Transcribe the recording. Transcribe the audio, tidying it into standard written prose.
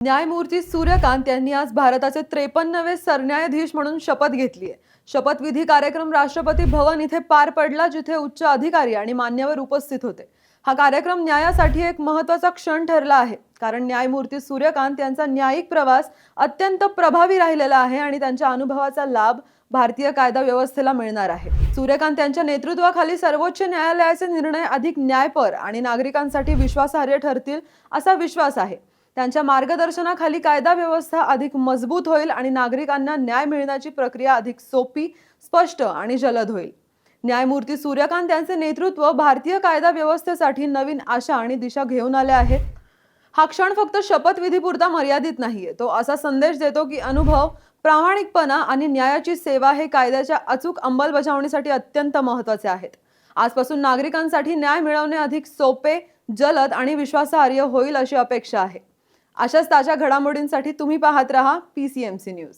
न्यायमूर्ती सूर्यकांत यांनी आज भारताचे 53वे सरन्यायाधीश म्हणून शपथ घेतली आहे। शपथविधी कार्यक्रम राष्ट्रपती भवन इथे पार पडला, जिथे उच्च अधिकारी आणि मान्यवर उपस्थित होते। हा कार्यक्रम न्यायासाठी एक महत्त्वाचा क्षण ठरला आहे, कारण न्यायमूर्ती सूर्यकांत यांचा न्यायिक प्रवास अत्यंत प्रभावी राहिलेला आहे आणि त्यांच्या अनुभवाचा लाभ भारतीय कायदा व्यवस्थेला मिळणार आहे। सूर्यकांत यांच्या नेतृत्वाखाली सर्वोच्च न्यायालयाचे निर्णय अधिक न्यायपर आणि नागरिकांसाठी विश्वासार्ह ठरतील असा विश्वास आहे। त्यांच्या मार्गदर्शनाखाली कायदा व्यवस्था अधिक मजबूत होईल आणि नागरिकांना न्याय मिळण्याची प्रक्रिया अधिक सोपी, स्पष्ट आणि जलद होईल। न्यायमूर्ती सूर्यकांत यांचे नेतृत्व भारतीय कायदा व्यवस्थेसाठी नवीन आशा आणि दिशा घेऊन आले आहे। हा क्षण फक्त शपथविधीपुरता मर्यादित नाहीये, तो असा संदेश देतो की अनुभव, प्रामाणिकपणा आणि न्यायाची सेवा हे कायद्याच्या अचूक अंमलबजावणीसाठी अत्यंत महत्त्वाचे आहेत। आजपासून नागरिकांसाठी न्याय मिळवणे अधिक सोपे, जलद आणि विश्वासार्ह होईल अशी अपेक्षा आहे। अशाच ताज्या घडामोडींसाठी तुम्ही पाहत रहा PCMC न्यूज।